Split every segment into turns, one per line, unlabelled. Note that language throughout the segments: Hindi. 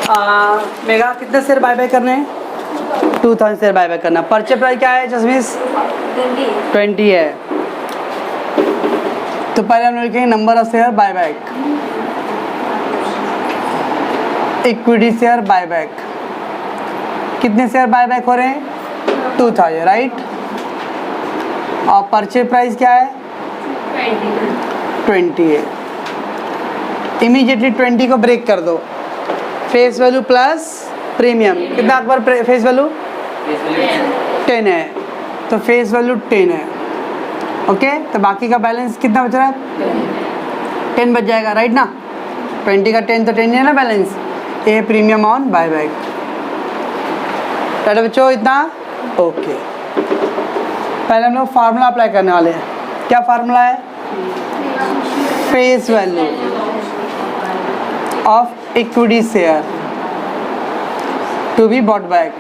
मेगा कितने शेयर बाय बैक करने हैं? 2000 शेयर बाय बैक करना। परचेज प्राइस क्या है जसमीस? 20 है। तो पहले हम लिखेंगे number of share buy back, equity share buy back. कितने शेयर बाय बैक हो रहे हैं? 2000, राइट। और परचेज प्राइस क्या है? 20 है। इमीडिएटली 20 को ब्रेक कर दो। फेस वैल्यू प्लस प्रीमियम कितना पर फेस वैल्यू? 10 है, तो फेस वैल्यू 10 है। ओके, तो बाकी का बैलेंस कितना बच रहा है? 10 बच जाएगा, राइट ना। 20 का 10 तो 10 ही है ना balance. A premium on buy back, right बच्चों, इतना ओके। पहले हम लोग फार्मूला अप्लाई करने वाले हैं। क्या फार्मूला है? Face value of equity share to be bought back.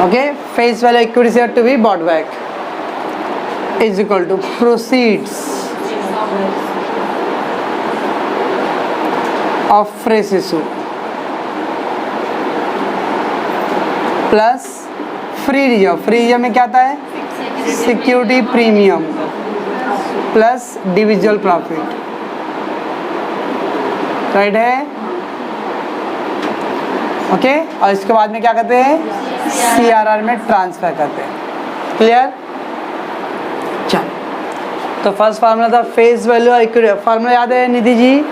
Okay, face value equity share to be bought back is equal to proceeds of fresh issue plus free reserve. Free reserve में क्या आता है? Security premium plus divisible profit, right है। ओके, और इसके बाद में क्या करते हैं? CRR में ट्रांसफर करते हैं। क्लियर? चल, तो फर्स्ट फार्मूला था फेस वैल्यू इक्विटी। फार्मूला याद है निधि जी?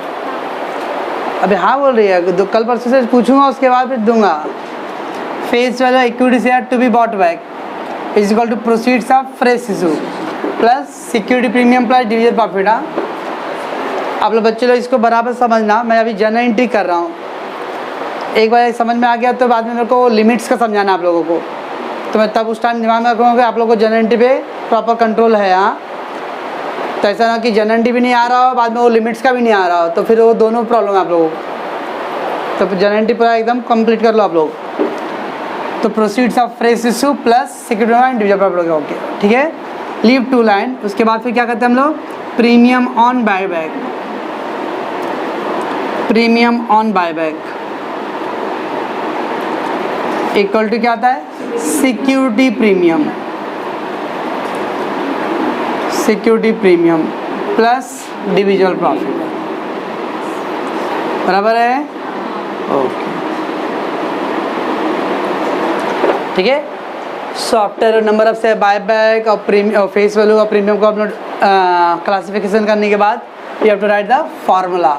अभी हाँ बोल रही है, कल परसों से पूछूंगा उसके बाद फिर दूंगा। Face value equity share to be bought back is equal to proceeds of fresh issue plus security premium plus division profit. आप लोग बच्चे लोग इसको बराबर समझना। मैं अभी जनरल एंट्री कर रहा हूँ, एक बार समझ में आ गया तो बाद में मेरे को लिमिट्स का समझाना आप लोगों को, तो मैं तब उस टाइम दिमाग में रखूँगा कि आप लोगों को जनरल एंट्री पे प्रॉपर कंट्रोल है। हाँ, तो ऐसा ना कि जनरल एंट्री भी नहीं आ रहा हो, बाद में वो लिमिट्स का भी नहीं आ रहा हो, तो फिर वो दोनों प्रॉब्लम है आप लोगों को। तो जनरल एंट्री पूरा एकदम कंप्लीट कर लो आप लोग। तो proceeds of fresh issue plus security and division profit, okay ठीक है। Leave 2 line. उसके बाद फिर क्या करते हैं हम लोग? Premium on buy back, premium on buy back equal to क्या आता है? Security premium, security premium plus divisible profit, बराबर है। ओके, ठीक है। सो आफ्टर नंबर ऑफ से बाय बैक और प्रीमियम फेस वैल्यू और प्रीमियम को अपना क्लासिफिकेशन करने के बाद you have to write the formula.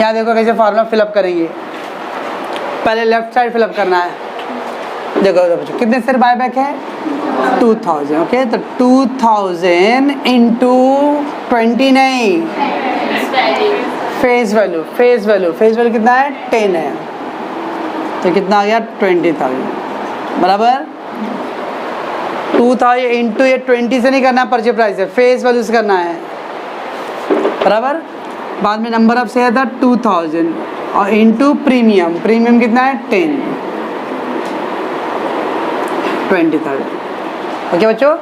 यहाँ देखो कैसे फार्मूला फिलअप करेंगे। पहले लेफ्ट साइड फिलअप करना है। देखो बच्चों कितने शेयर बाय बैक है? 2000। ओके, तो 2000 इंटू 20 नहीं, face value, face value, face value कितना है? 10 है, तो कितना आ गया? 20,000, बराबर। 2000 इंटू ये 20 से नहीं करना, परचेज प्राइस है, फेस वैल्यू से करना है, बराबर। बाद में नंबर ऑफ शेयर था 2000 और इंटू प्रीमियम, प्रीमियम कितना है? 10, 20,000। ओके बच्चों,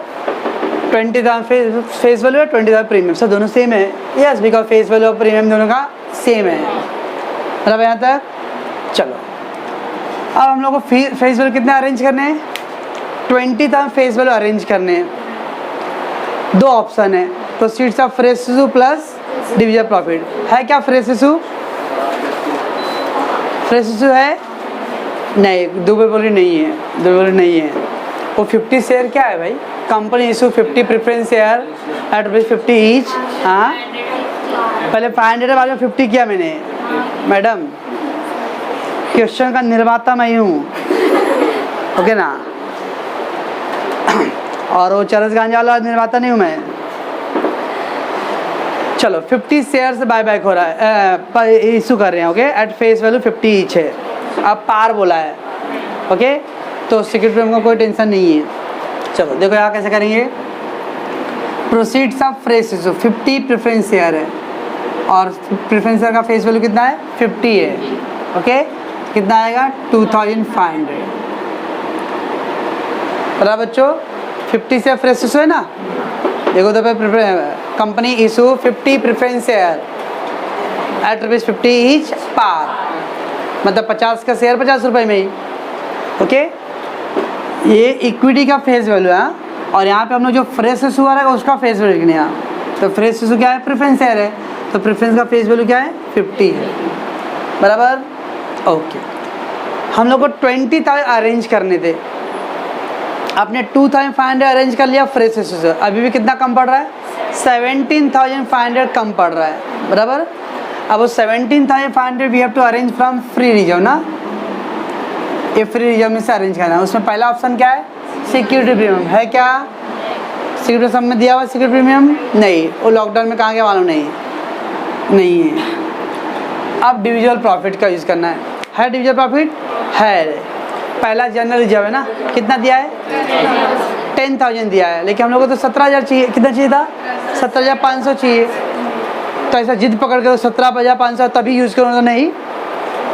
20,000 फेस वैल्यू है, 20,000 प्रीमियम, सब दोनों सेम है। यस, बिकॉज फेस वैल्यू और प्रीमियम दोनों का सेम है, बराबर यहाँ तक। चलो, अब हम लोग को फेस वैल्यू कितने अरेंज करने हैं? 20,000 फेस वैल्यू अरेंज करने हैं। दो ऑप्शन है, proceeds of fresh issue plus division profit. है क्या फ्रेश इशू? फ्रेश इशू है नहीं, दुबे नहीं है, दुबे नहीं है। वो 50 शेयर क्या है भाई? Company issue 50 preference share at ₹50 each. हाँ, पहले 500 बाद में 50 किया मैंने। मैडम, क्वेश्चन का निर्माता मैं ही हूँ, ओके ना। और वो चरस गांजा वाला निर्माता नहीं हूँ मैं। चलो, 50 शेयर से बाय बैक हो रहा है, इशू कर रहे हैं, okay, at face value 50 each है। अब पार बोला है, ओके, तो सिक्योरिटी प्रीमियम का कोई टेंशन नहीं है। चलो देखो यहाँ कैसे करेंगे। Proceeds of fresh issue 50 preference share है और प्रेफरेंस शेयर का फेस वैल्यू कितना है? 50 है, ओके। कितना आएगा? 2500, बराबर बच्चों। 50 से फ्रेश इशू है ना, देखो तो company issue 50 preference share at ₹50 each par, मतलब 50 का शेयर 50 रुपये में ही। ओके, ये इक्विटी का फेस वैल्यू है। और यहाँ पे हम लोग जो फ्रेश इशू आ रहा है उसका फेस वैल्यू लिखने हैं। तो फ्रेश इशू क्या है? प्रेफरेंस शेयर है, तो प्रेफरेंस का फेस वैल्यू क्या है? 50 है, बराबर। ओके, हम लोग को 20,000 अरेंज करने थे, आपने 2,500 अरेंज कर लिया फ्रेश इशू से, अभी भी कितना कम पड़ रहा है? 17,500 कम पड़ रहा है, बराबर। अब वो 17,500 we have to arrange from free reserve ना, ये फ्री रिजर्व में से अरेंज करना है। उसमें पहला ऑप्शन क्या है? सिक्योरिटी प्रीमियम है क्या? सिक्योरिटी सब में दिया हुआ सिक्योरिटी प्रीमियम नहीं, वो लॉकडाउन में कहाँ गया मालूम नहीं है। अब डिविजुअल प्रॉफिट का यूज़ करना है डिविजुअल प्रॉफिट है। पहला जनरल रिजर्व है ना, कितना दिया है? 10,000 दिया है, लेकिन हम लोग को तो 17,000 चाहिए। कितना चाहिए था? 17,500 चाहिए। तो ऐसा जिद पकड़ कर 17,500 तभी यूज़ करो, तो नहीं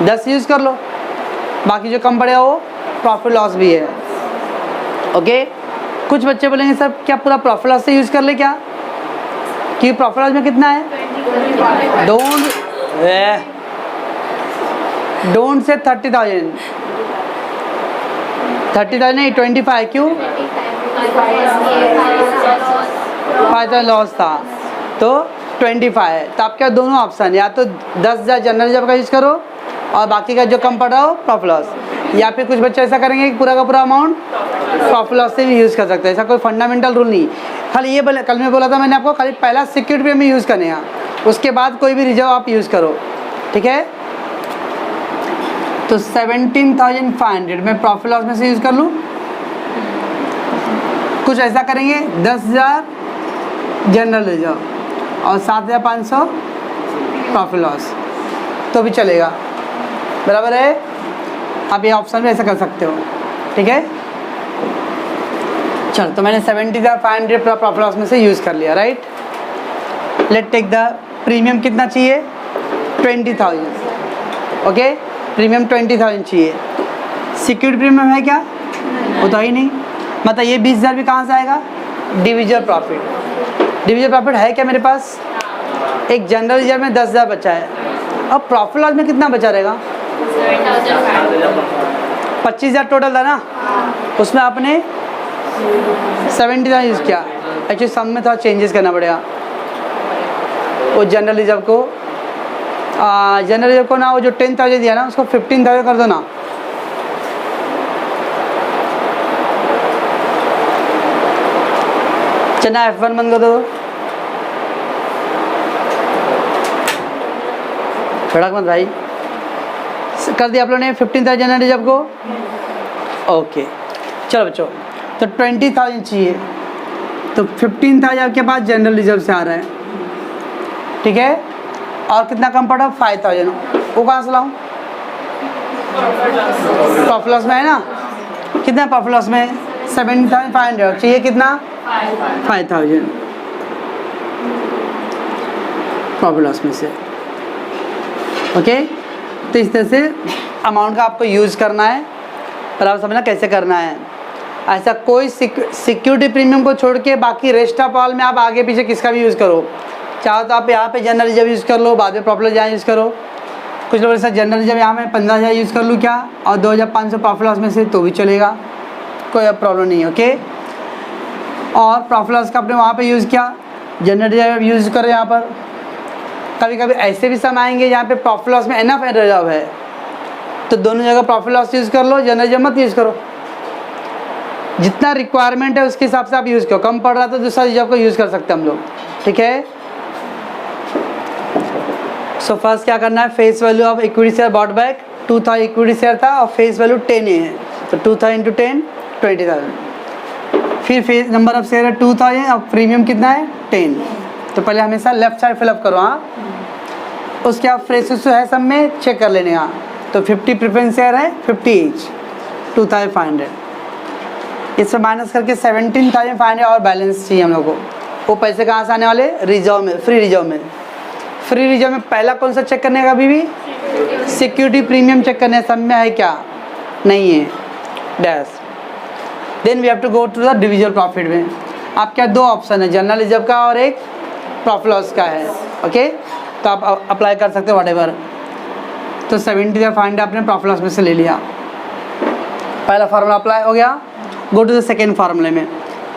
10 यूज़ कर लो, बाकी जो कम पड़ेगा वो प्रॉफिट लॉस भी है। ओके, कुछ बच्चे बोलेंगे सर क्या पूरा प्रॉफिट लॉस से यूज़ कर ले क्या? कि प्रॉफिट लॉस में कितना है? डोंट से 30,000 नहीं 25। क्यों? 5,000 लॉस था तो 25 है। तो आपके दोनों ऑप्शन, या तो 10,000 जनरल रिजर्व का यूज़ करो और बाकी का जो कम पड़ रहा हो प्रॉफिट लॉस, या फिर कुछ बच्चे ऐसा करेंगे कि पूरा का पूरा अमाउंट प्रॉफिट लॉस से भी यूज़ कर सकते हैं। ऐसा कोई फंडामेंटल रूल नहीं, खाली ये कल में बोला था मैंने आपको, खाली पहला सिक्योरिटी में यूज़ करने हैं, उसके बाद कोई भी रिजर्व आप यूज़ करो, ठीक है। तो 17,500 मैं प्रॉफिट लॉस में से यूज़ कर लूँ। कुछ ऐसा करेंगे 10,000 जनरल रिजर्व और 7,500 प्रॉफिट लॉस तो भी चलेगा, बराबर है। आप ये ऑप्शन में ऐसा कर सकते हो, ठीक है। चलो, तो मैंने 70,500 प्रॉफिट लॉस में से यूज़ कर लिया, right. Let take the premium कितना चाहिए? 20,000। ओके, प्रीमियम 20,000 चाहिए। सिक्योरिटी प्रीमियम है क्या? होता ही नहीं, मतलब ये 20,000 भी कहाँ से आएगा? डिविजुअल प्रॉफिट है क्या मेरे पास? एक जनरल रिजर्व में 10,000 बचा है, अब प्रॉफिट लॉस में कितना बचा रहेगा? 25,000 टोटल था ना, उसमें आपने 70,000 यूज़ किया। एक्चुअली सम में थोड़ा चेंजेस करना पड़ेगा। वो जनरल रिजर्व को ना, वो जो 10,000 दिया ना उसको 15,000 कर दो ना। चना F1 बंद कर दो, भड़क मत भाई। कर दिया आप लोगों ने 15,000 जनरल रिजर्व को। ओके, चलो बच्चों, तो 20,000 चाहिए, तो 15,000 के पास जनरल रिजर्व से आ रहा है, ठीक है। और कितना कम पड़ा? 5,000। वो कहाँ से लाऊं? प्रॉफिट लॉस में है ना, कितना प्रॉफिट लॉस में? 7,500 चाहिए, कितना? 5,000 प्रॉफिट लॉस में से। ओके, तो इस तरह से अमाउंट का आपको यूज़ करना है, पर आप समझना कैसे करना है। ऐसा कोई सिक्योरिटी प्रीमियम को छोड़ के बाकी रेस्ट ऑफ ऑल में आप आगे पीछे किसका भी यूज़ करो। चाहो तो आप यहाँ पे जनरल रिजर्व यूज़ कर लो, बाद में प्रॉफिट लॉस यहाँ यूज़ करो। कुछ लोग ऐसा जनरल रिजर्व यहाँ में 15,000 यूज़ कर लूँ क्या, और 2,500 प्रॉफिट लॉस में से, तो भी चलेगा, कोई अब प्रॉब्लम नहीं है। ओके, और प्रॉफिट लॉस का आपने वहाँ पे यूज़ किया, जनरल रिजर्व यूज़ करो यहाँ पर। कभी कभी ऐसे भी समय आएंगे जहाँ पे प्रॉफिट लॉस में एनफ रिजर्व है, तो दोनों जगह प्रॉफिट लॉस यूज़ कर लो, जनरल रिजर्व मत यूज़ करो। जितना रिक्वायरमेंट है उसके हिसाब से आप यूज़ करो। कम पड़ रहा तो दूसरा रिजर्व को यूज़ कर सकते हैं हम लोग, ठीक है। सो फर्स्ट क्या करना है? Face value of equity share bought back 2,000 equity share था और फेस वैल्यू 10 है, तो 2,000 × 10 20,000। फिर फेस नंबर ऑफ शेयर है 2,000 और प्रीमियम कितना है? 10। तो पहले हमेशा लेफ्ट साइड फिलअप करो, हाँ। उसके आप फ्रेश इशू है सब में चेक कर लेने, हाँ। तो 50 प्रेफरेंस शेयर है, 50 ईच, 2,500। इससे माइनस करके 17,500 और बैलेंस चाहिए हम लोग को। वो पैसे कहाँ से आने वाले? रिजर्व में, फ्री रिजर्व में। फ्री रिजर्व में पहला कौन सा चेक करने का? अभी भी सिक्योरिटी प्रीमियम चेक करने, सब में है क्या? नहीं है, dash. Then we have to go to the divisible profit में। आपके दो ऑप्शन है, जनरल रिजर्व का और एक प्रॉफिट लॉस का है। ओके, तो आप अप्लाई कर सकते हो व्हाटएवर। तो 70,500 आपने प्रॉफिट लॉस में से ले लिया, पहला फार्मूला अप्लाई हो गया। गो टू द सेकेंड फार्मूले में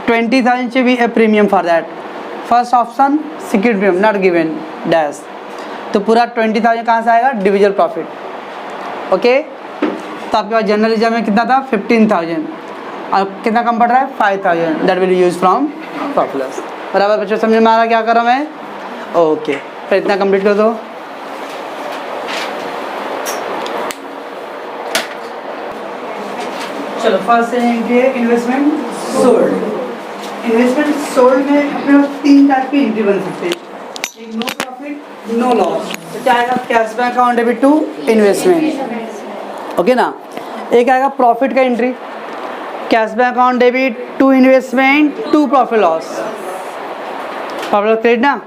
20,000 चाहिए ए premium for that. First option security premium not given dash, तो पूरा 20,000 कहाँ से आएगा, डिविजल प्रॉफिट। ओके, तो आपके पास जनरल रिजर्व में कितना था 15,000 और कितना कम पड़ रहा है 5,000, that will use from profit loss. बराबर बच्चों, समझ में आ रहा क्या कर रहा हूँ मैं? ओके, फिर इतना कंप्लीट कर दो। चलो फर्स्ट एंट्री है इन्वेस्टमेंट सोल्ड। इन्वेस्टमेंट सोल्ड में अपने तीन टाइप की एंट्री बन सकते हैं, एक नो प्रॉफिट नो लॉस। तो क्या आएगा, cashback account debit to investment. Okay ना, एक आएगा प्रॉफिट का entry, cashback account debit to investment to profit loss, profit loss credit ना।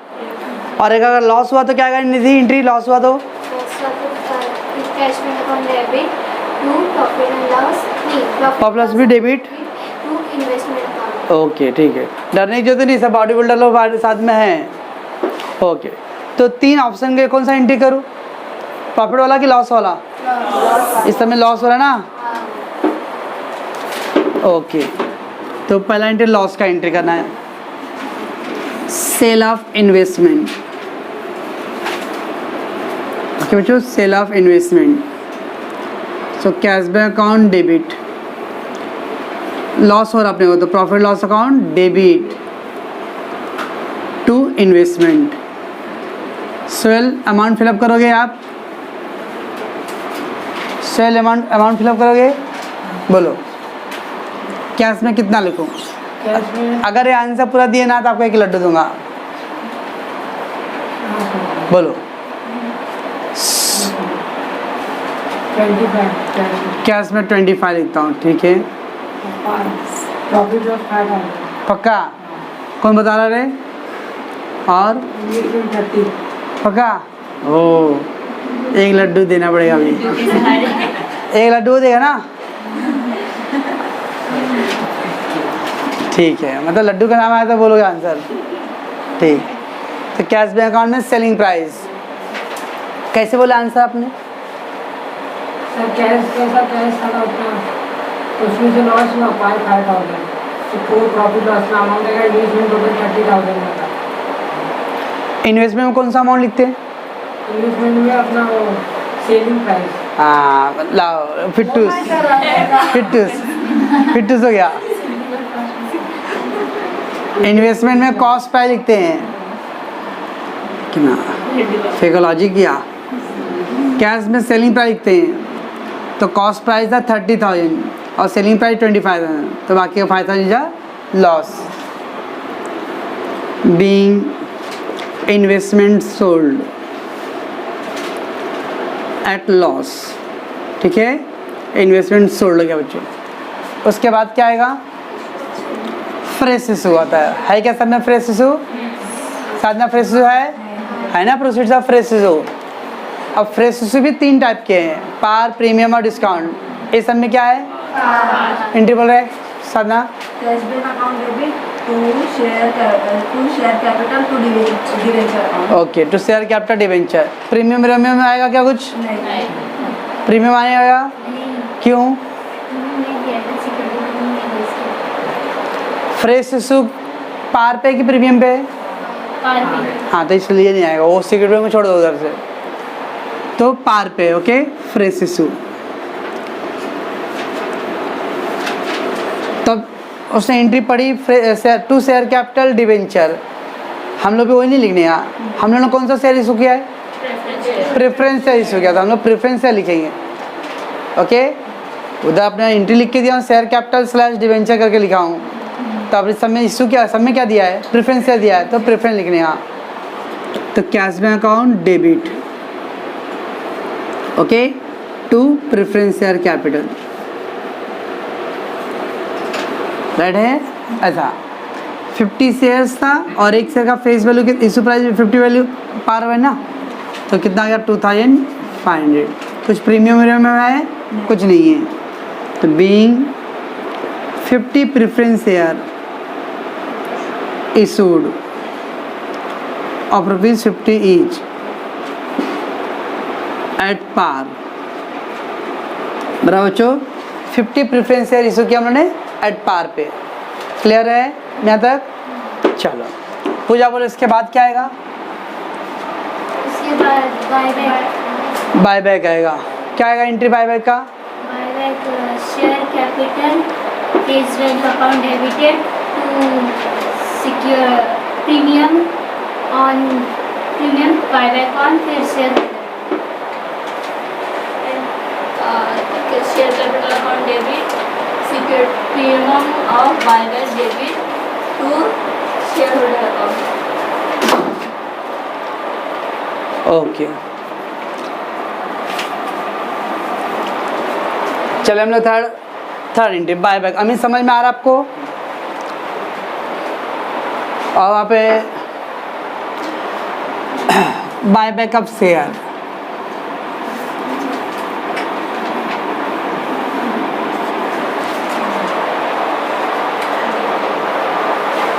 और एक अगर लॉस हुआ तो क्या आएगा निधि, एंट्री लॉस हुआ तो
cashback account debit to profit and loss,
profit loss भी debit
to investment account.
Okay ठीक है, डरने की जरूरत नहीं, सब बॉडी बिल्डर लोग साथ में हैं। ओके, तो तीन ऑप्शन के कौन सा एंट्री करूँ, प्रॉफिट वाला कि लॉस वाला? इस समय लॉस हो रहा है ना। ओके, तो पहला एंट्री लॉस का एंट्री करना है, सेल ऑफ इन्वेस्टमेंट। ओके बच्चों, sale of investment, so cashback account debit, loss हो रहा अपने को तो profit loss account debit to investment. Sale amount fill up करोगे आप, सेल अमाउंट फिलअप करोगे, बोलो कैश में कितना लिखूं? अगर ये आंसर पूरा दिए ना तो आपको एक लड्डू दूंगा, बोलो।
25
कैश में 25 लिखता हूँ, ठीक है
प्रॉफिट लॉस 5,000,
पक्का? कौन बता रहा रे? और
30
पक्का? ओ, एक लड्डू देना पड़ेगा अभी, एक लड्डू देगा ना, ठीक है, मतलब लड्डू का नाम आया तो बोलोगे आंसर, ठीक। तो कैश बैंक अकाउंट में सेलिंग प्राइस कैसे बोला आंसर आपने?
सर कैश कैसा कैश था उतना, उसमें से लॉस हुआ 5,000, तो कोई प्रॉफिट लॉस ना अमाउंट है, इन्वेस्टमेंट टोटल 30,000 का था।
इन्वेस्टमेंट में कौन सा अमाउंट लिखते हैं?
इन्वेस्टमेंट में अपना वो सेलिंग प्राइस,
हाँ लाओ, फिट्टूस फिट्टूस फिट्टूस हो गया। इन्वेस्टमेंट में कॉस्ट प्राइस लिखते हैं कि ना, फेकोलॉजी किया। कैश में सेलिंग प्राइस लिखते हैं, तो कॉस्ट प्राइस था 30,000 और सेलिंग प्राइस 25,000, तो बाकी का 5,000 जा loss. Being investment sold at loss, ठीक है, इन्वेस्टमेंट सोल्ड हो गया बच्चों। उसके बाद क्या आएगा, फ्रेश इशू आता है क्या? सब में फ्रेश इशू, साथ में फ्रेश इशू है ना, प्रोसीड्स ऑफ फ्रेश इशू। अब फ्रेश इशू भी तीन टाइप के हैं, पार, प्रीमियम और डिस्काउंट। इस सब में क्या है, एंट्री बोल रहे Sadhana?
Cashback account debit to share capital to debenture account.
Okay, to share capital debenture. Premium premium में आएगा क्या कुछ?
नहीं,
प्रीमियम आएगा क्यों? फ्रेश इशू पार पे कि प्रीमियम पे? हाँ, तो इसलिए नहीं आएगा, वो सीक्रेट में छोड़ दो उधर से, तो पार पे। Okay, fresh issue. तब उसने एंट्री पढ़ी टू शेयर कैपिटल डिवेंचर, हम लोग भी वही नहीं लिखने यहाँ, हम लोगों ने कौन सा शेयर इशू किया है? प्रेफरेंस शेयर इशू किया था, हम लोग प्रेफरेंस शेयर लिखेंगे। ओके, उधर अपने एंट्री लिख के दिया हूँ, शेयर कैपिटल स्लैश डिवेंचर करके लिखा हूँ। तो अब इस सब में इशू क्या, सब में क्या दिया है? प्रेफरेंस शेयर दिया है, तो प्रेफरेंस लिखने यहाँ। तो cashback account debit, okay, to preference share capital, right है ऐसा। 50 शेयर्स था और एक शेयर का फेस वैल्यू की इशू प्राइस 50 वैल्यू पार हुआ है ना, तो कितना आ गया 2,500। कुछ प्रीमियम में है, कुछ नहीं है। तो being 50 preference share issued of rupees 50 each at par। बराबर बच्चों 50 प्रेफरेंस शेयर इशू किया हम लोगों ने एट पार पे। क्लियर है यहाँ तक? चलो पूजा बोलो इसके बाद क्या आएगा?
उसके बाद बायबैक।
बायबैक आएगा। क्या आएगा एंट्री बायबैक का?
Buyback share capital face value account debited to secure premium on premium buyback on फिर share
share capital account debit secured premium of buyback debit to shareholder account।
Okay चलो हम लोग थर्ड एंट्री बायबैक। अभी समझ में आ रहा आपको? और वहाँ पे बायबैक ऑफ शेयर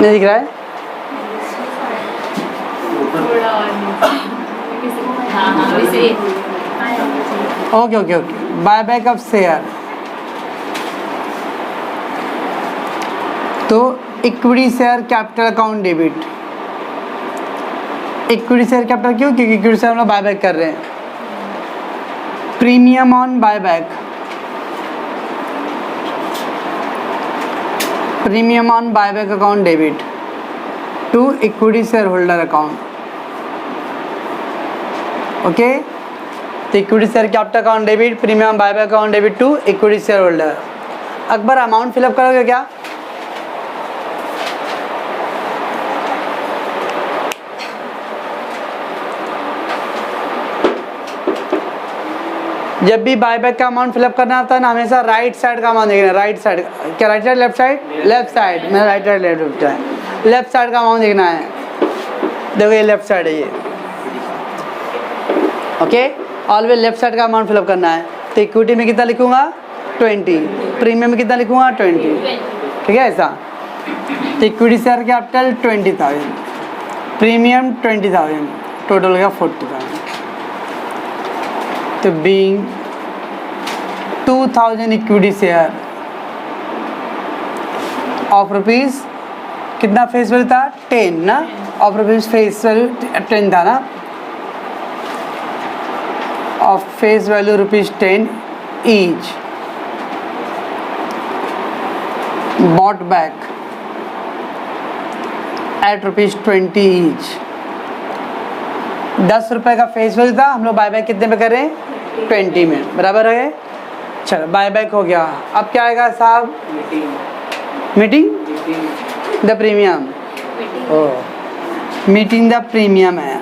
नहीं दिख रहा है? Okay okay okay buyback of share. तो equity share capital account debit. Equity share capital क्यों? क्योंकि इक्विटी शेयर हम लोग बायबैक कर रहे हैं। Premium on buyback, premium on buyback account debit to equity share holder account. Okay तो equity share capital account debit, premium buyback account debit to equity share holder. Akbar amount fill up करोगे क्या? जब भी बायबैक का अमाउंट फिलअप करना होता है ना, हमेशा राइट साइड का अमाउंट देखना है। राइट साइड क्या? Right side left side? Left side. मेरा right side left side, left side का अमाउंट देखना है। देखो ये लेफ्ट साइड है ये। ओके ऑलवेज लेफ्ट साइड का अमाउंट फिलअप करना है। तो इक्विटी में कितना लिखूंगा? 20। प्रीमियम में कितना लिखूंगा? 20। ठीक है ऐसा। तो equity share capital 20,000, premium 20,000, total हो गया 40,000। तो being 2000 equity share of rupees कितना फेस वैल्यू था? 10 ना। ऑफ रुपीज फेस वैल्यू 10 था ना। Of face value rupees 10 each bought back eight rupees 20 each. 10 रुपए का फेस वैल्यू था, हम लोग बायबैक कितने पे कर रहे हैं? 20 में। बराबर है? चलो बायबैक हो गया। अब क्या आएगा साहब? Meeting the premium. Oh meeting the premium है।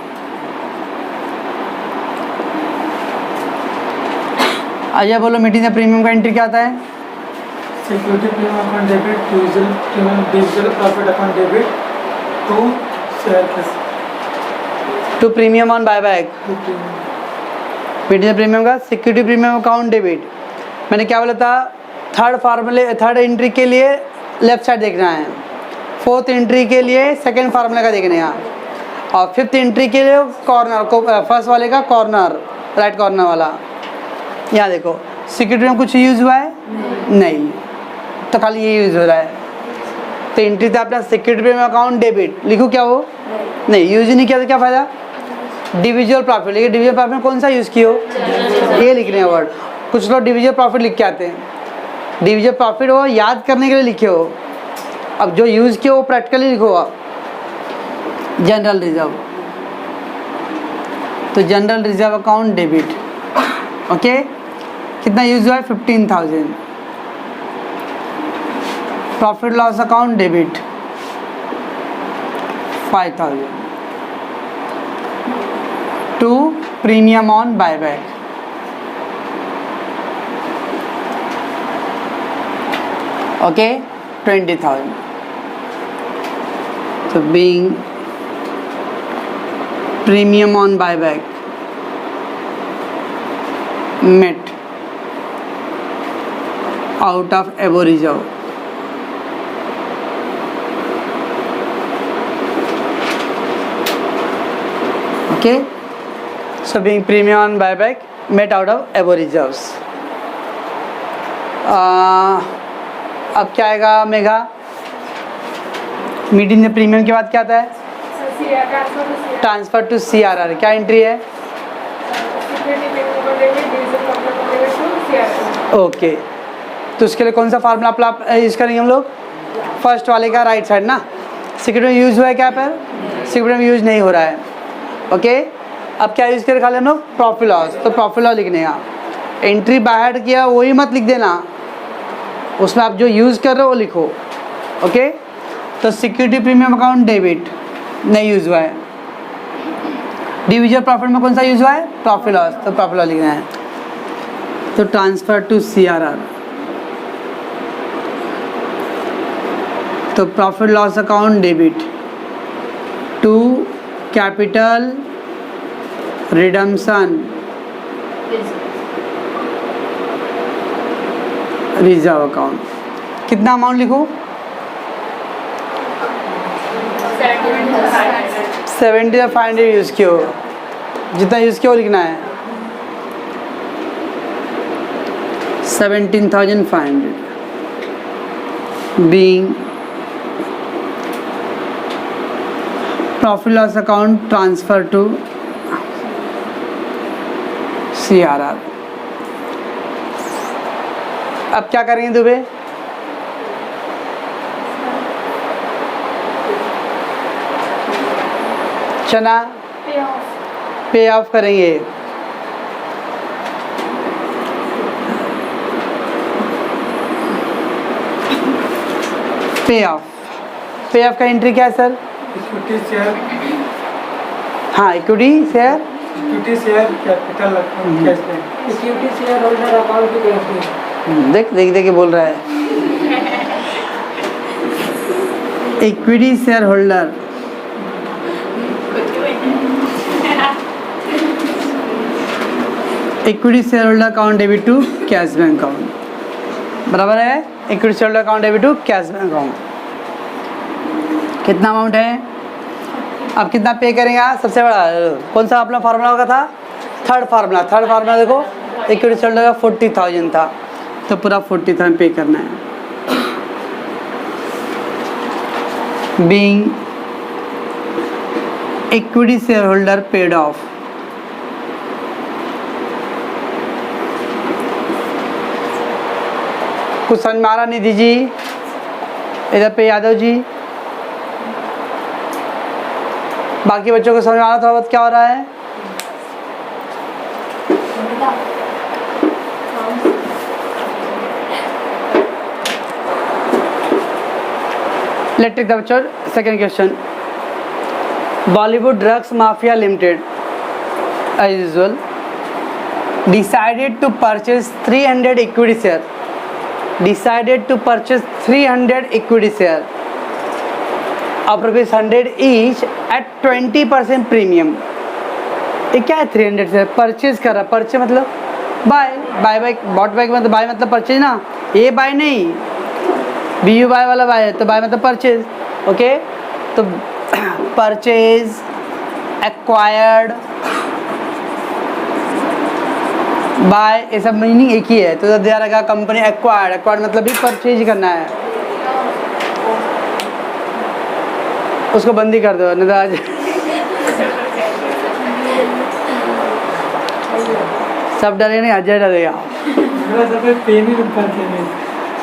अजय बोलो मीटिंग द प्रीमियम का एंट्री क्या आता है?
Security premium account debit, usual premium divisible profit account debit to share
to premium on buyback. Meeting the premium का सिक्योरिटी प्रीमियम अकाउंट डेबिट। मैंने क्या बोला था? थर्ड एंट्री के लिए लेफ्ट साइड देखना है, फोर्थ एंट्री के लिए सेकंड फार्मूला का देखना है, और फिफ्थ एंट्री के लिए कॉर्नर को फर्स्ट वाले का कॉर्नर राइट कॉर्नर वाला। यहाँ देखो सिक्योरिटी में कुछ यूज़ हुआ है? नहीं, तो खाली ये यूज़ हो रहा है। तो एंट्री था अपना सिक्योरिटी प्रीमियम अकाउंट डेबिट। लिखो क्या वो? नहीं, यूज़ ही नहीं किया तो क्या फ़ायदा? डिविजुअल प्रॉफिट। लेकिन डिविजुअल प्रॉफिट में कौन सा यूज़ किया हो? ये लिखने हैं वर्ड। कुछ लोग डिविजुअल प्रॉफिट लिख के आते हैं। डिविजुअल प्रॉफिट हो याद करने के लिए लिखे हो, अब जो यूज़ किया वो प्रैक्टिकली लिखो आप। जनरल रिजर्व, तो general reserve account debit. Okay कितना यूज़ हुआ है? 15,000। Profit loss account debit 5,000 to premium on buyback. Okay 20,000। तो being premium on buyback met out of above reserve, okay, so being premium on buyback met out of above reserves. अब क्या आएगा मेगा? मीटिंग द प्रीमियम के बाद क्या आता है? Transfer to CRR। क्या एंट्री है? ओके, तो उसके लिए कौन सा फार्मूला आप यूज़ करेंगे हम लोग? फर्स्ट वाले का राइट साइड ना। सिक्योरिटी में यूज़ हुआ है क्या पर? सिक्योरिटी में यूज़ नहीं हो रहा है। ओके, अब क्या यूज़ करें खाली हम लोग? Profit loss. तो प्रॉफिट लॉस लिखने का एंट्री बाहर किया वही मत लिख देना, उसमें आप जो यूज़ कर रहे हो वो लिखो। ओके, तो सिक्योरिटी प्रीमियम अकाउंट डेबिट नहीं यूज़ हुआ है। डिविजन प्रॉफिट में कौन सा यूज़ हुआ है? प्रॉफिट लॉस, तो प्रॉफिट लॉस लिखना है। तो ट्रांसफर टू CRR, तो profit loss account debit to capital redemption reserve account. कितना अमाउंट लिखो? 70,500 यूज़ किया हो, जितना यूज़ किया हो लिखना है। 17,500 being profit loss account transfer to CRR। अब क्या करेंगे दुबे? चना पे ऑफ करेंगे। पे ऑफ का एंट्री क्या है सर?
इक्विटी शेयर,
हाँ इक्विटी शेयर,
कैपिटल कैश में, इक्विटी शेयर होल्डर अकाउंट की कैश में।
देख के बोल रहा है। Equity share holder, equity share holder account debit to cash bank account, बराबर है equity share holder account debit to cash bank account. कितना अमाउंट है? अब कितना पे करेंगे? सबसे बड़ा कौन सा अपना फार्मूला होगा था? थर्ड फार्मूला देखो, इक्विटी शेयर होल्डर का 40,000 था, तो पूरा 40,000 पे करना है। Being equity share holder paid of, कुछ समझ में आ रहा? निधि जी इधर पे, यादव जी, बाकी बच्चों को समझ में आ रहा थोड़ा बहुत क्या हो रहा है? लेट्स टेक द बच्चों second question. Bollywood drugs mafia limited as usual decided to purchase 300 equity share, decided to purchase 300 equity share of rupees 100 each at 20% premium। ये क्या है? 300 शेयर परचेज कर रहा। परचेज मतलब बाय बॉट बैक मतलब बाय मतलब परचेज ना, ये बाय नहीं, BU बाय वाला बाय है, तो बाय मतलब परचेज। ओके, तो परचेज, एक्वायर्ड, बाय, ये सब मीनिंग एक ही है। तो दिया रहेगा कंपनी एक्वायर्ड मतलब भी परचेज करना है, उसको बंदी कर दो निदाज। सब डरे नहीं, अजय डरेगा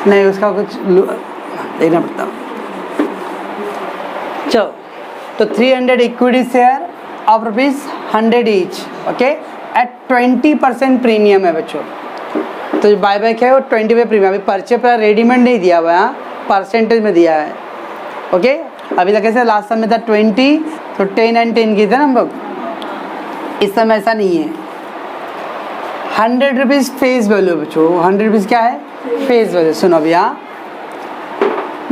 नहीं, उसका कुछ देखना पड़ता। चलो, तो 300 equity share of rupees 100 each, okay, at 20% premium है बच्चों। तो जो बायबैक है वो 20 पे प्रीमियम, अभी परचे पर रेडीमेड नहीं दिया हुआ है, परसेंटेज में दिया है। ओके, अभी तक कैसे लास्ट समय था 20, तो 10 एंड 10 की थे ना हम लोग, इस समय ऐसा नहीं है। 100 रुपीज़ फेस वैल्यू बच्चों, 100 रुपीज़ क्या है? Face value. सुनो भैया,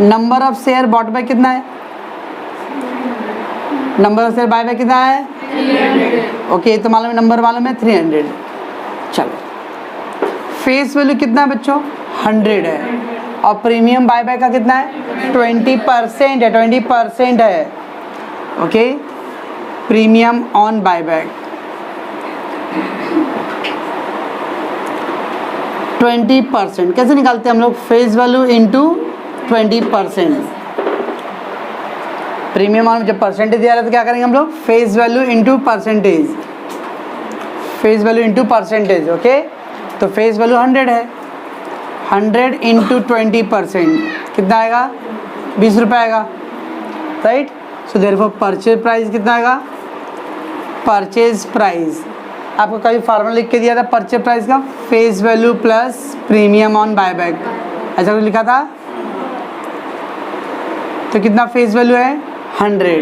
number of share bought by कितना है? Number of share buy buy कितना है? 300। ओके, तो मालूम है, नंबर मालूम है 300। चलो, फेस वैल्यू कितना है बच्चों? 100 है, और प्रीमियम बाय बाय का कितना है? 20% है, 20% है। Okay, premium on buyback 20%। कैसे निकालते हैं हम लोग? Face value into 20%। Premium on जब परसेंटेज दिया रहा तो क्या करेंगे हम लोग? Face value into percentage, face value into percentage. Okay, तो फेस वैल्यू 100 है, 100 इंटू 20% कितना आएगा? 20 रुपये आएगा, right. So therefore purchase price कितना आएगा? परचेज प्राइस आपको कभी फार्मूला लिख के दिया था परचेज प्राइस का, face value plus premium on buyback, ऐसा कुछ लिखा था। तो कितना फेस वैल्यू है? 100,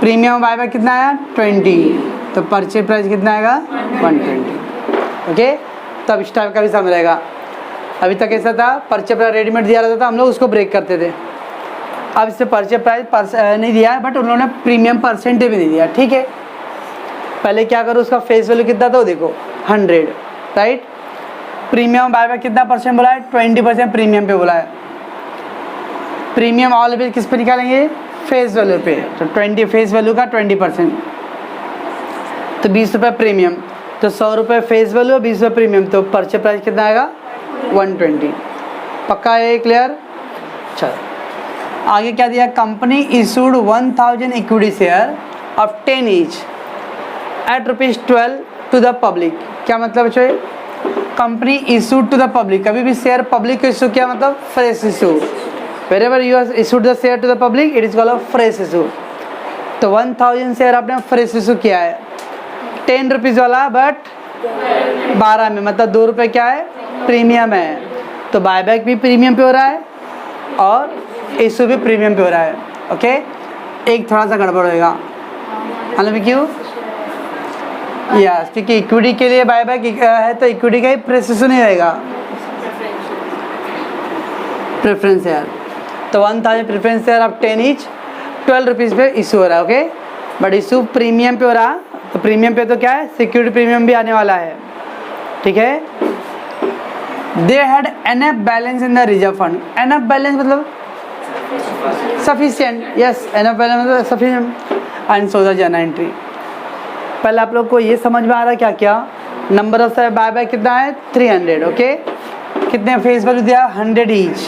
प्रीमियम बायबैक कितना आया? 20, तो परचेज प्राइस कितना आएगा? 120। ओके, तो अब इस टाइप का भी समझ रहेगा। अभी तक ऐसा था परचेज प्राइस रेडीमेड दिया रहता था, हम लोग उसको ब्रेक करते थे। अब इससे परचेज प्राइस नहीं दिया है, बट उन्होंने प्रीमियम परसेंटेज भी नहीं दिया, ठीक है। पहले क्या करो, उसका फेस वैल्यू कितना था वो देखो 100, राइट। प्रीमियम बायबैक कितना परसेंट बोला है? 20% प्रीमियम पे बोला है। प्रीमियम ऑलवेज किस पे निकालेंगे? फेस वैल्यू पे, तो 20 फेस वैल्यू का 20%, तो 20 रुपये प्रीमियम, तो 100 रुपये फेस वैल्यू, 20 रुपये प्रीमियम, तो परचेज प्राइस कितना आएगा? 120। पक्का है? क्लियर? चलो आगे क्या दिया? Company issued 1000 equity share of 10 each at ₹12 to the public. क्या मतलब है? Company issued to the public, कभी भी शेयर पब्लिक को इशू किया मतलब fresh issue. Wherever you have issued the share to the public it is called a fresh issue. तो 1000 शेयर आपने फ्रेश इशू किया है, 10 रुपीज़ वाला, बट 12 में, मतलब 2 रुपये क्या है? प्रीमियम है। तो बायबैक भी प्रीमियम पे हो रहा है और इशू भी प्रीमियम पे हो रहा है। ओके, एक थोड़ा सा गड़बड़ होएगा, मतलब क्यों? यस, क्योंकि इक्विटी के लिए बायबैक है तो इक्विटी का ही फ्रेश इशू नहीं रहेगा, प्रेफरेंस शेयर। तो 1000 प्रेफरेंस शेयर आप 10 ईच 12 रुपीज़ पे इशू हो रहा है। ओके, बट इशू प्रीमियम पे हो रहा, तो प्रीमियम पे तो क्या है? सिक्योरिटी प्रीमियम भी आने वाला है, ठीक है। They had NF balance in the reserve fund. NF balance मतलब सफिशिएंट, यस, एनएफ बैलेंस मतलब sufficient and so the journal entry. पहले आप लोग को ये समझ में आ रहा है क्या क्या? नंबर ऑफ शेयर बायबैक कितना है? 300। ओके, कितने फेस वैल्यू दिया? 100 each.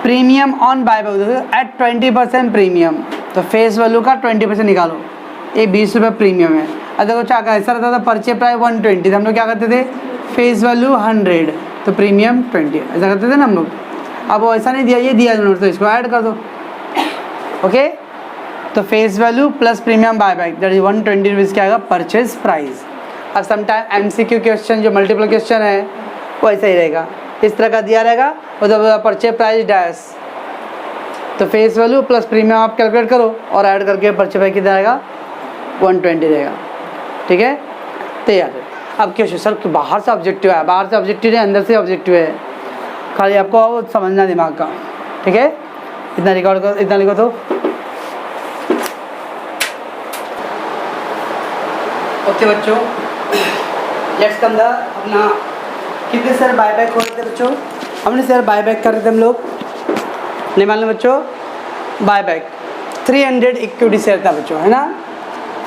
Premium on buyback at 20% premium, तो फेस वैल्यू का 20% निकालो, ये 20 रुपये प्रीमियम है। अब देखो क्या ऐसा रहता था, परचेज प्राइस 120, तो हम लोग क्या करते थे? फेस वैल्यू 100 तो प्रीमियम 20, ऐसा करते थे ना हम लोग। अब वो ऐसा नहीं दिया, ये दिया उन्होंने, तो इसको ऐड कर दो। ओके, तो face value plus premium buyback that is 120 rupees क्या आएगा? Purchase price. अब समटाइम एमसीक्यू क्वेश्चन जो मल्टीपल क्वेश्चन है वो ऐसा ही रहेगा, इस तरह का दिया रहेगा, मतलब परचेज प्राइस डैश, तो फेस वैल्यू प्लस प्रीमियम आप कैलकुलेट करो और ऐड करके परचेज प्राइस कितना आएगा? 120 रहेगा, ठीक है। तैयार है। अब क्वेश्चन सर बाहर से ऑब्जेक्टिव है, बाहर से ऑब्जेक्टिव है, अंदर से ऑब्जेक्टिव है, खाली आपको समझना दिमाग का, ठीक है। इतना रिकॉर्ड करो, इतना लिखो। तो ओके बच्चों, लेट्स कम द अपना कितने शेयर बायबैक हो रहे थे बच्चों? हमने शेयर बायबैक कर रहे थे हम लोग, नहीं मालूम बच्चों? बायबैक 300 इक्विटी शेयर था बच्चों, है ना।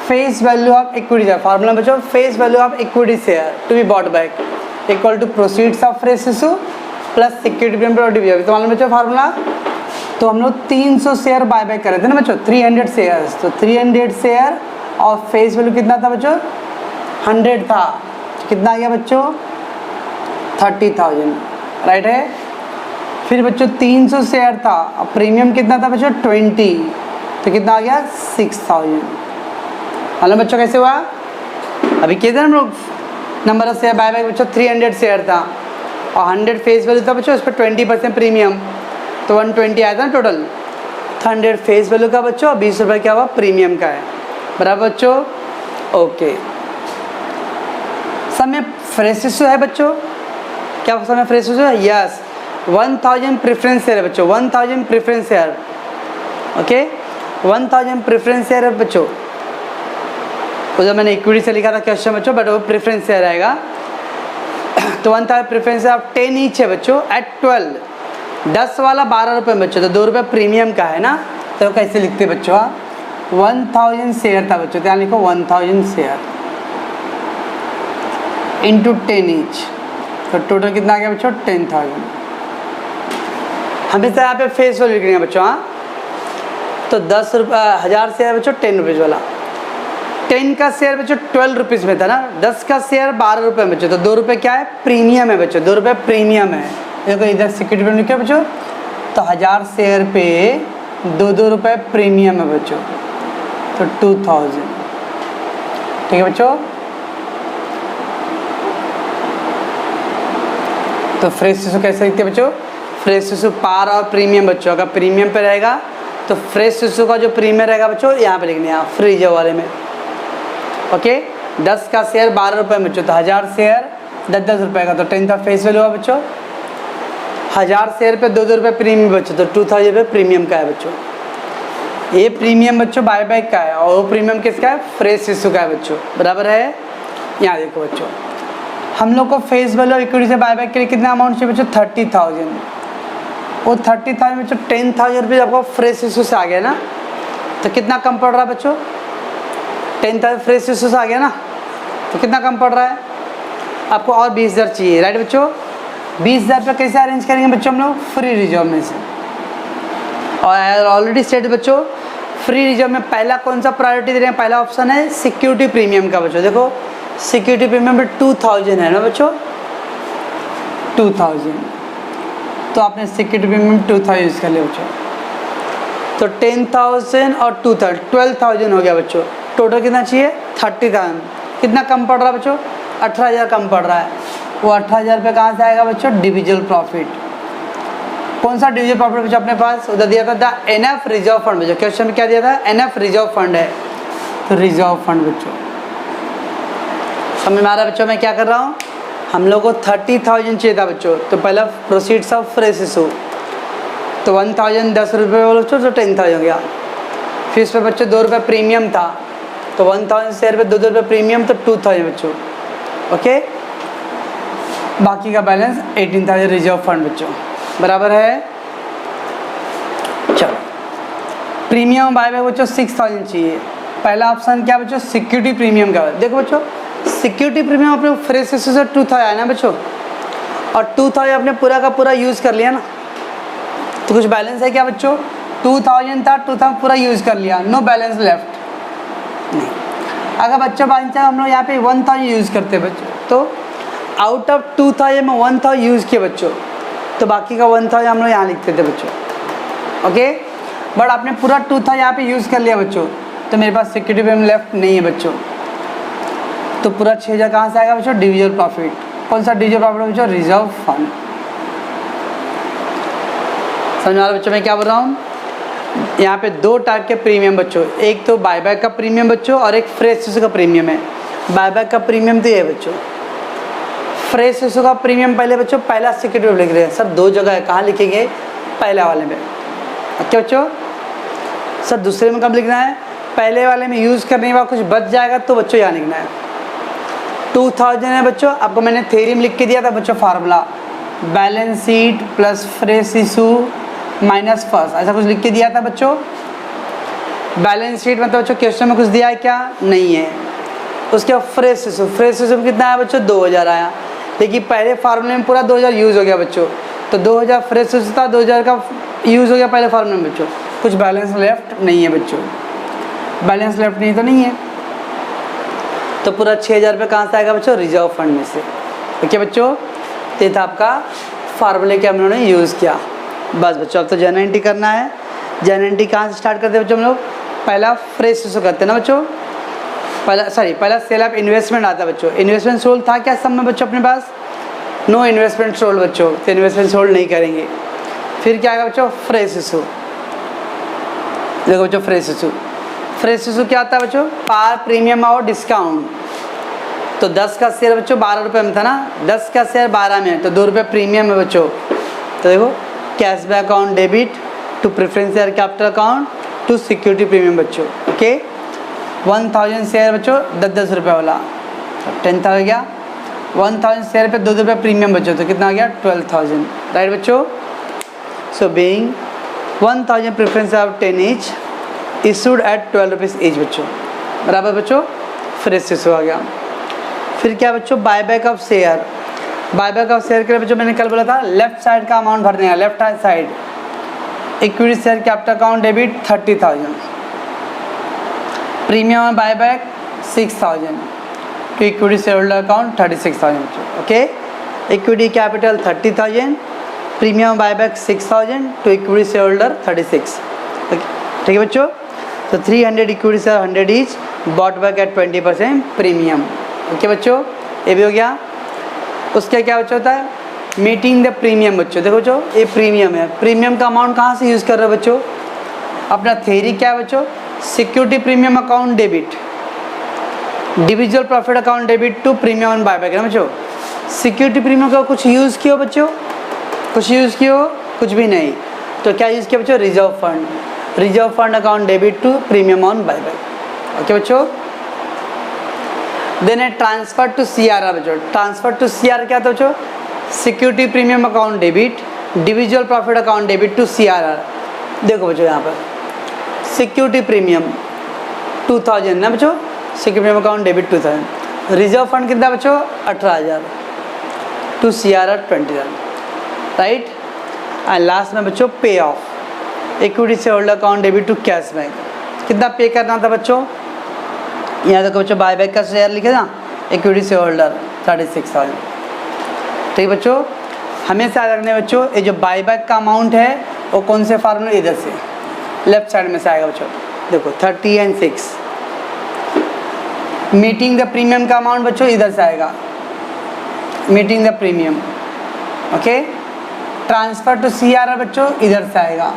Face value of equity share, formula बच्चों, face value of equity share to be bought back equal to proceeds of fresh issue plus security premium पर डिवीजन। तो मालूम बच्चों फार्मूला? तो हम लोग 300 शेयर बायबैक कर रहे थे ना बच्चों, 300 शेयर्स, तो 300 शेयर और फेस वैल्यू कितना था बच्चों? 100 था, कितना आ गया बच्चों? 30,000, राइट है। फिर बच्चों 300 शेयर था और प्रीमियम कितना था बच्चों? 20, तो कितना आ गया? 6,000। हेलो बच्चों, कैसे हुआ? अभी किधर हम लोग नंबर ऑफ शेयर बायबैक बच्चों 300 शेयर था और 100 फेस वैल्यू था बच्चों, उस पर 20% प्रीमियम, तो 120 आया था टोटल। 100 फेस वैल्यू का बच्चों और 20 रुपये क्या हुआ? प्रीमियम का है, बराबर बच्चों। ओके, समय फ्रेश इशू है बच्चों, क्या समय फ्रेश इशू है? यस, 1000 प्रेफरेंस शेयर है बच्चों, 1000 preference share. Okay, 1000 preference share है बच्चों, उधर मैंने इक्विटी से लिखा था क्वेश्चन बच्चों, बट वो प्रेफरेंस शेयर आएगा। तो 1000 प्रेफरेंस शेयर आप 10 ईच है बच्चों एट 12, 10 वाला 12 रुपये बच्चों, तो 2 रुपये प्रीमियम का है ना। तो कैसे लिखते बच्चों? 1000 शेयर था बच्चों, तो यहाँ लिखो 1000 शेयर इंटू 10 ईच, तो टोटल कितना आ गया बच्चों 10,000। हमेशा यहाँ पे फेस वैल्यू लिखेंगे बच्चों, हाँ। तो 10 रुपये 1000 शेयर बच्चों 10 रुपीज़ वाला, 10 का शेयर बच्चों 12 रुपीज़ में था ना, 10 का शेयर 12 रुपये में बच्चों, तो 2 रुपये क्या है प्रीमियम है बच्चों, 2 रुपये प्रीमियम है। देखो इधर सिक्योरिटी प्रीमियम लिखा बच्चों, तो 1000 शेयर पे 2 रुपये प्रीमियम है बच्चों, तो 2000। ठीक है बच्चों, तो फ्रेश इशू कैसे लिखते हैं बच्चों, फ्रेश इशू पार और प्रीमियम बच्चों, अगर प्रीमियम पे रहेगा तो फ्रेश इशू का जो प्रीमियम रहेगा बच्चों यहाँ पे लिखने हैं फ्री रिजर्व वाले में। ओके, 10 का शेयर 12 रुपये में बच्चों, तो 1000 शेयर 10 रुपये का, तो 10 का फेस वैल्यू हुआ बच्चों। 1000 शेयर पे 2 रुपये प्रीमियम बच्चों, तो 2000 रुपये प्रीमियम का है बच्चों। ये प्रीमियम बच्चों बायबैक का है, और वो प्रीमियम किसका है फ्रेश इशू का है बच्चों, बराबर है। यहाँ देखो बच्चों, हम लोग को फेस वैल्यू इक्विटी से बायबैक के लिए कितना अमाउंट चाहिए बच्चों 30,000, वो 30,000 बच्चों 10,000 रुपये आपको फ्रेश इशू से आ गया ना, तो कितना कम पड़ रहा है बच्चों 10,000 फ्रेश इशू से आ गया ना, तो कितना कम पड़ रहा है आपको, और 20,000 चाहिए, राइट बच्चों। 20,000 रुपये कैसे अरेंज करेंगे बच्चों हम लोग फ्री रिजर्व में से, और ऑलरेडी स्टेट बच्चों फ्री रिजर्व में पहला कौन सा प्रायोरिटी दे रहे हैं, पहला ऑप्शन है सिक्योरिटी प्रीमियम का बच्चों। देखो सिक्योरिटी प्रीमियम में 2000 है ना बच्चों, 2000, तो आपने सिक्योरिटी प्रीमियम 2000 यूज़ कर लिया बच्चों, तो 10,000 और 2000 12,000 हो गया बच्चों। टोटल कितना चाहिए 30,000, कितना कम पड़ रहा है बच्चों 18,000 कम पड़ रहा है, वो 18,000 रुपये कहाँ से आएगा बच्चों डिविजिबल प्रॉफिट। कौन सा डिविजिबल प्रॉफिट बच्चों अपने पास उधर दिया था द एनएफ रिजर्व फंड बच्चों, क्वेश्चन में क्या दिया था एनएफ रिजर्व फंड है, तो रिजर्व फंड बच्चों। समझ में आ रहा है बच्चों मैं क्या कर रहा हूँ, हम लोग को 30,000 चाहिए था बच्चों, तो पहला प्रोसीड्स ऑफ फ्रेश इशू, तो 1000 10 रुपये वाला बच्चों, तो 10,000 हो गया। फिर इस पर बच्चों 2 रुपये प्रीमियम था, तो 1000 शेयर पे 2 रुपये प्रीमियम, तो 2000 बच्चों। ओके, बाकी का बैलेंस 18,000 रिजर्व फंड बच्चों, बराबर है। चलो प्रीमियम बाय बच्चों 6,000 चाहिए, पहला ऑप्शन क्या बच्चों सिक्योरिटी प्रीमियम का। देखो बच्चों सिक्योरिटी प्रीमियम अपने फ्रेश इशू से 2000 आया ना बच्चों, और 2000 अपने पूरा का पूरा यूज़ कर लिया ना, तो कुछ बैलेंस है क्या बच्चों 2000 था, 2000 पूरा यूज़ कर लिया, नो बैलेंस लेफ्ट नहीं। अगर बच्चों बाई चांस हम लोग यहाँ पे 1000 यूज़ करते बच्चों, तो आउट ऑफ 2000 में 1000 यूज़ किए बच्चों, तो बाकी का 1000 हम लोग यहाँ लिखते थे बच्चों। ओके, बट आपने पूरा 2000 यहाँ पे यूज़ कर लिया बच्चों, तो मेरे पास सिक्योरिटी प्रीमियम लेफ्ट नहीं है बच्चों, तो पूरा 6,000 कहाँ से आएगा बच्चों डिविजिबल प्रॉफिट। कौन सा डिविजिबल प्रॉफिट बच्चों रिजर्व फंड। समझ आ रहा बच्चों मैं क्या बोल रहा हूँ, यहाँ पे 2 टाइप के प्रीमियम बच्चों, एक तो बायबैक का प्रीमियम बच्चों और एक फ्रेश इशू का प्रीमियम है। बायबैक का प्रीमियम तो ये है बच्चों, फ्रेश इशू का प्रीमियम पहले बच्चों पहला सिक्योरिटी लिख रहे हैं सर, 2 जगह है, कहाँ लिखेंगे पहला वाले में। क्या बच्चों सर दूसरे में कब लिखना है, पहले वाले में यूज़ करने के बाद कुछ बच जाएगा तो बच्चों यहाँ लिखना है। 2000 है बच्चों, आपको मैंने थ्योरी में लिख के दिया था बच्चों formula, balance sheet plus fresh issue minus first, ऐसा कुछ लिख के दिया था बच्चों। बैलेंस शीट मतलब बच्चों क्वेश्चन में कुछ दिया है क्या, नहीं है। उसके बाद फ्रेश इशू, फ्रेश इशू में कितना आया बच्चों 2000 आया, लेकिन पहले फार्मूले में पूरा 2000 यूज़ हो गया बच्चों, तो 2000 फ्रेश इशू था, 2000 का यूज़ हो गया पहले फार्मूले में बच्चों, कुछ बैलेंस लेफ्ट नहीं है बच्चों, बैलेंस लेफ्ट नहीं तो नहीं है, तो पूरा 6,000 रुपये कहाँ से आएगा बच्चों रिजर्व फंड में से। ओके बच्चों, तो था आपका फार्मूले के हम लोगों ने यूज़ किया। बस बच्चों अब तो जर्नल एंट्री करना है। जर्नल एंट्री कहाँ से स्टार्ट करते हैं बच्चों हम लोग, पहला फ्रेश इशू करते हैं ना बच्चों, पहला सेल ऑफ इन्वेस्टमेंट आता है बच्चों। इन्वेस्टमेंट सोल्ड था क्या सब में बच्चों अपने पास, नो इन्वेस्टमेंट सोल्ड बच्चों, तो इन्वेस्टमेंट सोल्ड नहीं करेंगे। फिर क्या आएगा बच्चों फ्रेश इशू, देखो बच्चों फ्रेश इशू, फ्रेश इशू क्या आता है बच्चों पार प्रीमियम और डिस्काउंट, तो 10 का शेयर बच्चों 12 रुपये में था ना, 10 का शेयर 12 में है, तो 2 रुपये प्रीमियम है बच्चों। तो देखो cashback account debit to preference share capital account to security premium बच्चों। ओके, 1000 शेयर बच्चों 10 रुपये वाला, 10,000 हो गया। 1000 शेयर पे 2 रुपये प्रीमियम बच्चों, तो कितना आ गया 12,000, राइट बच्चों। So being 1000 preference of 10 each, issued at 12 rupees each बच्चों, बराबर बच्चों, फ्रेश इशू आ गया। फिर क्या बच्चों, buyback of share. Buyback of share के लिए बच्चों मैंने कल बोला था लेफ्ट साइड का अमाउंट भरने का, left hand side. Equity share capital account debit 30,000, premium buyback 6,000 to equity share holder account 36,000। Okay, equity capital 30,000, premium buyback 6,000 to equity share holder 36। ठीक है बच्चों, तो 300 equity share 100 each bought back at 20% premium. Okay बच्चों, ये भी हो गया। उसके क्या बच्चों होता है, मीटिंग द प्रीमियम। बच्चों देखो बच्चों, ये प्रीमियम है, प्रीमियम का अमाउंट कहाँ से यूज़ कर रहे हो बच्चों, अपना थ्योरी क्या है बच्चों, security premium account debit, individual profit account debit to premium on buyback है ना बच्चों। सिक्योरिटी प्रीमियम का कुछ यूज़ किया बच्चों, कुछ यूज़ किया, कुछ भी नहीं, तो क्या यूज़ किया बच्चों, reserve fund, reserve fund account debit to premium on buyback. Okay बच्चों, देन है ट्रांसफर टू CRR बच्चों। ट्रांसफर टू CRR क्या था बच्चों, security premium account debit, individual profit account debit to CRR। देखो बच्चों यहाँ पर सिक्योरिटी प्रीमियम 2,000 ना बच्चों, security premium account debit 2,000, reserve fund कितना बच्चों 18,000 to CRR 20,000, right. And last में बच्चों pay off, equity share holder account debit to cash bank, कितना पे करना था बच्चों, यहाँ देखो बच्चों बायबैक का शेयर लिखे ना, इक्विटी शेयर होल्डर 36,000। ठीक है बच्चों, हमेशा याद रखने बच्चों, ये जो बायबैक का अमाउंट है वो कौन से फार्मूला, इधर से लेफ्ट साइड में से आएगा बच्चों, देखो 30 एंड 6। मीटिंग द प्रीमियम का अमाउंट बच्चों इधर से आएगा, meeting the premium. Okay, transfer to CRR बच्चों इधर से आएगा,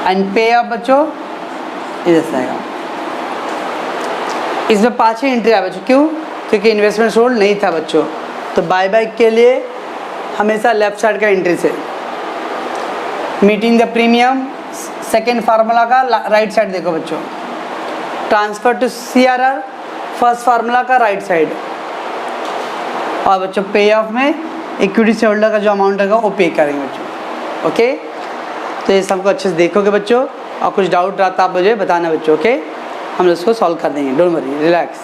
एंड पे ऑफ बच्चों इधर से आएगा। इसमें 5 ही एंट्री आया बच्चों, क्यों, क्योंकि इन्वेस्टमेंट होल्ड नहीं था बच्चों, तो बायबैक के लिए हमेशा लेफ्ट साइड का एंट्री से। Meeting the premium second formula का राइट साइड देखो बच्चों, transfer to CRR first formula का राइट साइड, और बच्चों पे ऑफ में इक्विटी शेयर होल्डर का जो अमाउंट रहेगा वो पे करेंगे बच्चों। ओके, तो ये सबको अच्छे से देखोगे बच्चों, और कुछ डाउट रहा था आप मुझे बताना बच्चों। ओके, हम लोग इसको सॉल्व कर देंगे, डोंट वरी, रिलैक्स।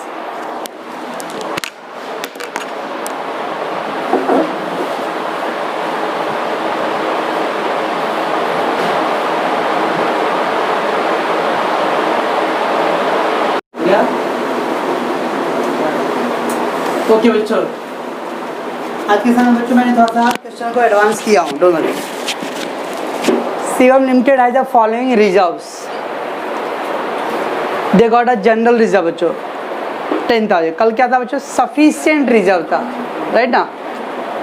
ओके बच्चों, आज के समय बच्चों मैंने थोड़ा सा क्वेश्चन को एडवांस किया हूँ, don't worry. Shivam limited has the following reserves, they got a general reserve बच्चों 10,000। कल क्या था बच्चों, सफिशिएंट रिजर्व था, राइट ना,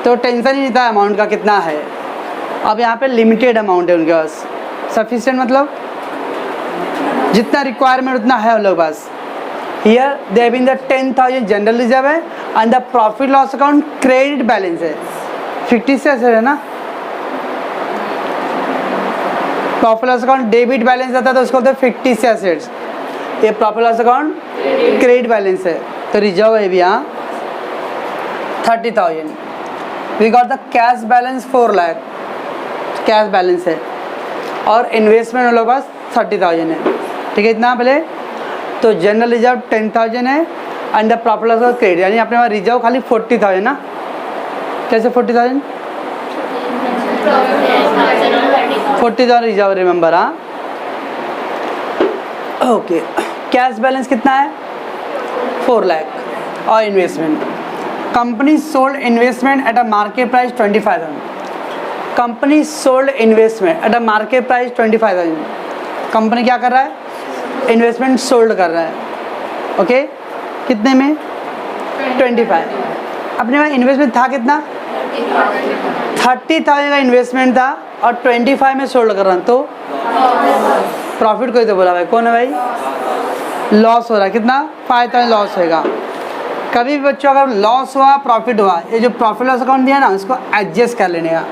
तो टेंशन ही नहीं था अमाउंट का कितना है। अब यहाँ पे लिमिटेड अमाउंट है उनके पास, सफिशिएंट मतलब जितना रिक्वायरमेंट उतना है उन लोग पास। Here they have been the 10,000 general reserve है, and the profit loss account credit balance है 56 है ना, profit loss account debit balance आता है तो उसको बोलते हैं 56 एसेट्स, ये profit loss account credit balance है, तो रिजर्व है भी यहाँ 30,000। We got the cash balance 4 lakh, cash balance है, और इन्वेस्टमेंट वालों के पास 30,000 है। ठीक है, इतना पहले तो जनरल रिजर्व 10,000 है, and the profit loss account credit, यानी अपने पास रिजर्व खाली 40,000 ना, कैसे 40,000 रिजर्व, रिमेंबर। हाँ ओके, कैश बैलेंस कितना है 4 लाख, और investment, company sold investment at a market price 25,000, company sold investment at a market price 25,000, company क्या कर रहा है, इन्वेस्टमेंट सोल्ड कर रहा है। ओके, कितने में 25, अपने पास इन्वेस्टमेंट था कितना 30,000 का इन्वेस्टमेंट था, और 25 में सोल्ड कर रहा हूँ, तो प्रॉफिट कोई तो बोला भाई, कौन है भाई, लॉस हो रहा है, कितना 5,000 लॉस होगा। कभी भी बच्चों अगर लॉस हुआ प्रॉफिट हुआ, ये जो प्रॉफिट लॉस अकाउंट दिया ना उसको एडजस्ट कर लेने का।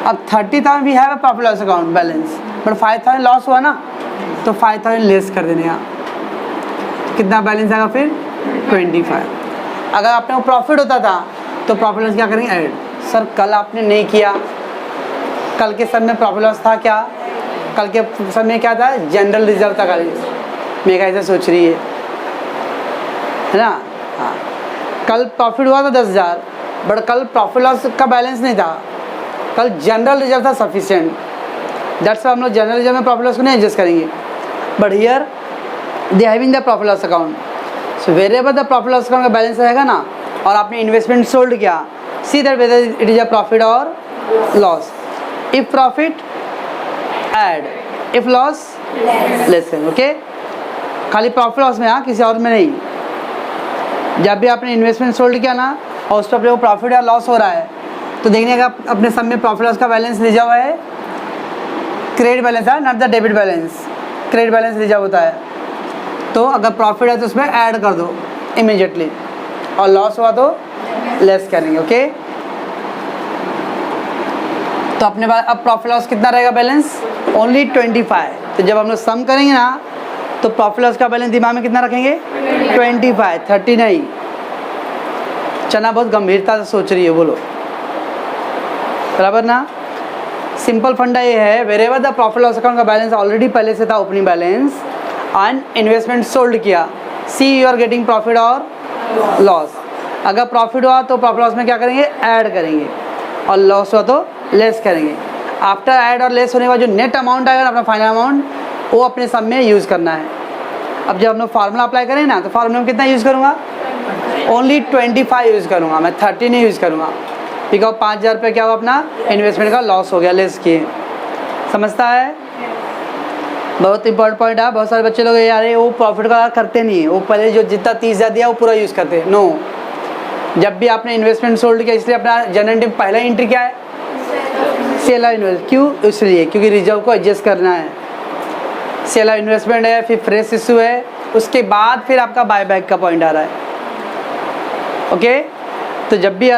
अब 30,000 भी है profit loss account balance, but 5,000 loss हुआ ना, तो 5,000 लेस कर देने का, कितना बैलेंस आएगा फिर 25। अगर आपने वो प्रॉफिट होता था तो प्रॉफिट लॉस क्या करेंगे, ऐड। सर कल आपने नहीं किया, कल के समय में प्रॉफिट लॉस था क्या, कल के समय क्या था, जनरल रिजर्व था खाली, मेघा ऐसा सोच रही है ना। हाँ, कल प्रॉफिट हुआ था 10,000, बट कल प्रॉफिट लॉस का बैलेंस नहीं था, कल जनरल रिजर्व था सफिशिएंट, दैट्स हम लोग जनरल रिजर्व में प्रॉफिट लॉस को नहीं एडजस्ट करेंगे। But here they having the profit loss account, so wherever the profit loss account का बैलेंस रहेगा ना, और आपने इन्वेस्टमेंट सोल्ड किया, see that whether it is a profit और loss. If profit add, if loss less करेंगे। ओके, खाली प्रॉफिट लॉस में, हाँ, किसी और में नहीं। जब भी आपने इन्वेस्टमेंट सोल्ड किया ना और उस पर अपने को प्रॉफिट या लॉस हो रहा है, तो देखने का अपने सब में प्रॉफिट लॉस का बैलेंस रिजर्व है, क्रेडिट बैलेंस है, not the debit balance. Credit balance reserve होता है, तो अगर प्रॉफिट है तो उसमें ऐड कर दो इमीडिएटली, और लॉस हुआ तो लेस करेंगे। ओके, तो अपने पास अब प्रॉफिट लॉस कितना रहेगा बैलेंस, ओनली 25। तो जब हम लोग सम करेंगे ना, तो प्रॉफिट लॉस का बैलेंस दिमाग में कितना रखेंगे, 25, 30 नहीं। चना बहुत गंभीरता से सोच रही है, बोलो बराबर ना। सिंपल फंडा ये है, wherever the profit loss account का बैलेंस ऑलरेडी पहले से था opening balance, and investment sold किया, सी यू आर गेटिंग प्रॉफिट और लॉस। अगर प्रॉफिट हुआ तो प्रॉफिट लॉस में क्या करेंगे, ऐड करेंगे, और लॉस हुआ तो लेस करेंगे। आफ्टर ऐड और लेस होने का जो नेट अमाउंट आएगा अपना फाइनल अमाउंट, वो अपने सब में यूज़ करना है। अब जब हम लोग फार्मूला अप्लाई करें ना, तो फार्मूला में कितना यूज़ करूँगा, ओनली 25 यूज़ करूँगा, मैं 30 नहीं यूज़ करूँगा, बिकॉज 5,000 रुपये क्या हुआ अपना इन्वेस्टमेंट का लॉस हो गया लेस किए। समझता है, बहुत इंपॉर्टेंट पॉइंट है। बहुत सारे बच्चे लोग यार वो प्रॉफिट का करते नहीं है, वो पहले जो जितना 30,000 दिया वो पूरा यूज़ करते हैं। नो, जब भी आपने इन्वेस्टमेंट सोल्ड किया, इसलिए अपना जनरल पहला एंट्री क्या है, सेल ऑफ इन्वेस्ट। क्यों, इसलिए क्योंकि रिजर्व को एडजस्ट करना है। सेल ऑफ इन्वेस्टमेंट है, फिर फ्रेश इशू है, उसके बाद फिर आपका बायबैक का पॉइंट आ रहा है। ओके, तो जब भी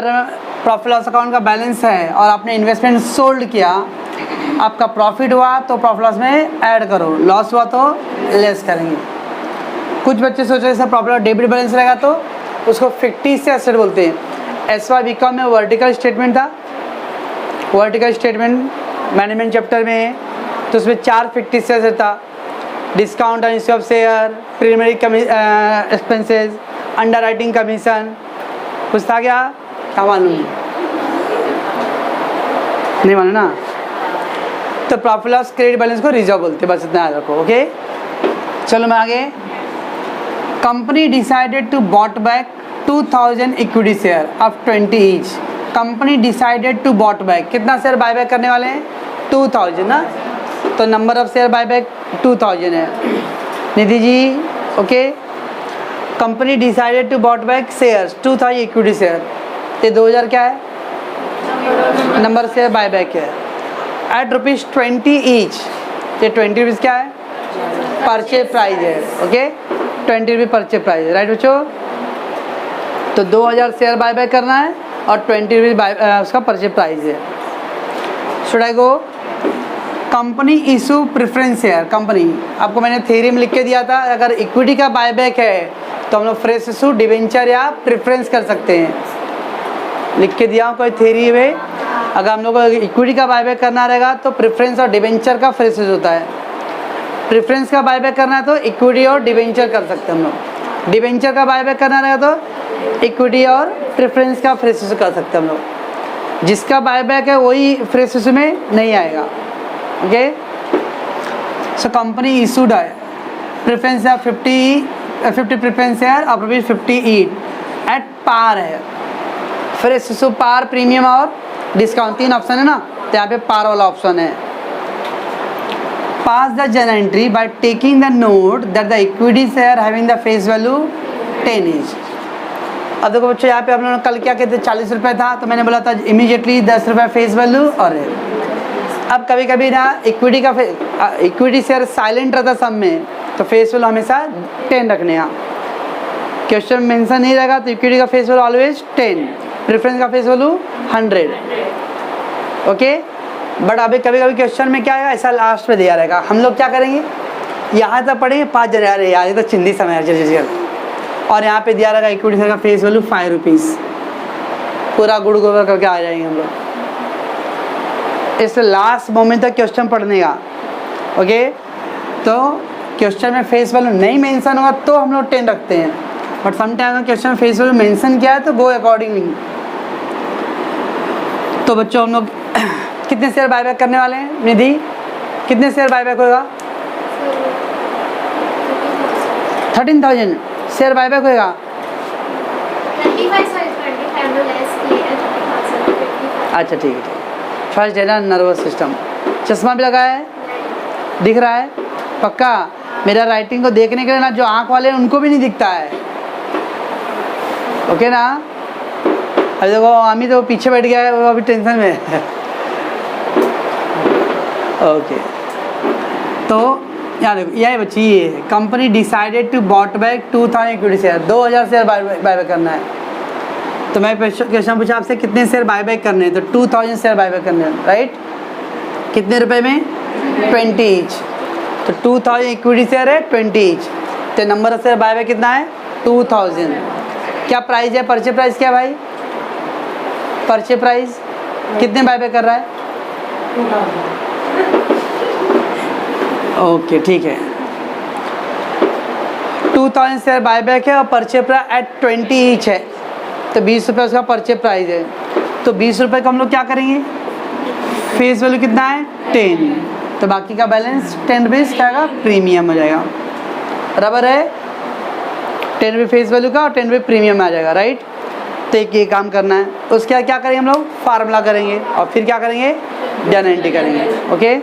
प्रॉफिट लॉस अकाउंट का बैलेंस है और आपने इन्वेस्टमेंट सोल्ड किया, आपका प्रॉफिट हुआ तो प्रॉफिट लॉस में ऐड करो, लॉस हुआ तो लेस करेंगे। कुछ बच्चे सोच रहे हैं सर प्रॉफिट और डेबिट बैलेंस रहेगा तो उसको फिक्टिशियस एसेट बोलते हैं। एसवाई बीकॉम में वर्टिकल स्टेटमेंट था, वर्टिकल स्टेटमेंट मैनेजमेंट चैप्टर में, तो उसमें 4 फिक्टिशियस एसेट था, discount on issue of share, preliminary expenses, underwriting commission, कुछ था क्या मालूम नहीं मालूम ना। तो प्रॉफिट लॉस क्रेडिट बैलेंस को रिजर्व बोलते, बस इतना याद रखो। ओके, चलो मैं आगे। Company decided to bought back 2000 equity share of 20 each. Company decided to bought back, कितना शेयर बाय बैक करने वाले हैं, 2000 ना, तो number of share buy back 2000 है Nidhi ji. Okay, company decided to bought back shares 2000 equity share, ये 2000 क्या है, नंबर शेयर बाय बैक है, एट ₹20 ईच। ये 20 रुपीज़ क्या है, परचेज प्राइस है। ओके, 20 रुपये परचेज प्राइस है, राइट बच्चों। तो 2000 शेयर बाय बैक करना है और 20 रुपये उसका परचेज प्राइस है। Should I go, company issue preference share. Company, आपको मैंने थ्योरी में लिख के दिया था, अगर इक्विटी का बायबैक है तो हम लोग फ्रेश इशू, डिवेंचर या प्रेफरेंस कर सकते हैं। लिख के दिया हूँ कोई थ्योरी में, अगर हम लोग को इक्विटी का बायबैक करना रहेगा तो प्रेफरेंस और डिवेंचर का फ्रेश इशू होता है। प्रेफरेंस का बायबैक करना है तो इक्विटी और डिवेंचर कर सकते हैं हम लोग। डिवेंचर का बायबैक करना रहेगा तो इक्विटी और प्रेफरेंस का फ्रेश इशू कर सकते हैं हम लोग। जिसका बायबैक है वही फ्रेश इशू में नहीं आएगा। ओके, सो कंपनी इशूड है प्रेफरेंस है 50 प्रेफरेंस शेयर और ₹50 ईच एट पार है। फ्रेश इशू, पार, प्रीमियम और डिस्काउंट, 3 ऑप्शन है ना, तो यहाँ पे पार वाला ऑप्शन है। Pass the journal entry by taking the note that the equity share having the face value 10 each. अब देखो बच्चों, यहाँ पे हम लोगों ने कल क्या कहते, 40 रुपये था, तो मैंने बोला था इमीडिएटली 10 रुपये फेस वैल्यू। और अब कभी कभी ना इक्विटी शेयर साइलेंट रहता सब में, तो फेस वैल्यू हमेशा 10 रखने का। क्वेश्चन में मेंशन नहीं रहेगा तो इक्विटी का फेस वैल्यू ऑलवेज 10, प्रेफरेंस का फेस वैल्यू 100। ओके, बट अभी कभी कभी क्वेश्चन में क्या आएगा, ऐसा लास्ट में दिया रहेगा। हम लोग क्या करेंगे, यहाँ तक पढ़ेंगे 5 जनवरी यार, ये तो चिंदी समय है, और यहाँ पे दिया रहेगा इक्विटी शेयर का फेस वैल्यू 5 रुपीज़, पूरा गुड़ गोबर करके आ जाएंगे हम लोग। इस लास्ट मोमेंट तक क्वेश्चन पढ़ने का, ओके, तो क्वेश्चन में फेस वैल्यू नहीं मेंशन होगा तो हम लोग 10 रखते हैं, बट समटाइम क्वेश्चन में फेस वैल्यू मेंशन किया है तो गो अकॉर्डिंगली। तो बच्चों हम लोग कितने शेयर बायबैक करने वाले हैं निधि? कितने शेयर बायबैक होगा? 13,000 शेयर बायबैक होगा।
25 no less clear 30,000.
अच्छा ठीक है, फर्स्ट है ना नर्वस सिस्टम। चश्मा भी लगाया है, दिख रहा है पक्का? मेरा राइटिंग को देखने के लिए ना जो आँख वाले हैं उनको भी नहीं दिखता है, ओके ना? अभी देखो अमित तो पीछे बैठ गया है, वो अभी टेंशन में है। ओके, तो यहाँ देखो यही बच्ची, ये company decided to bought back 2000 equity share, 2000 share buyback करना है। तो मैं क्वेश्चन पूछा आपसे कितने शेयर बायबैक करने हैं, तो 2000 शेयर बायबैक करने हैं, राइट? कितने रुपए में? 20 ईच। तो 2000 इक्विटी शेयर है, 20 ईच, तो नंबर ऑफ शेयर बायबैक कितना है? 2000। क्या प्राइस है? परचे प्राइस क्या भाई? परचे प्राइस कितने बायबैक कर रहा है?
2000।
ओके ठीक है, 2000 शेयर बायबैक है और परचे प्राइस एट 20 ईच है, तो 20 रुपये उसका परचे प्राइस है। तो 20 रुपये को हम लोग क्या करेंगे? फेस वैल्यू कितना है? 10, तो बाकी का बैलेंस 10 रुपीज़ क्या आएगा? प्रीमियम हो जाएगा। बराबर है, 10 रुपये फेस वैल्यू का और 10 रुपये प्रीमियम आ जाएगा, राइट? तो एक ये काम करना है। उसके बाद क्या करेंगे हम लोग? फार्मूला करेंगे और फिर क्या करेंगे? जर्नल एंट्री करेंगे। ओके।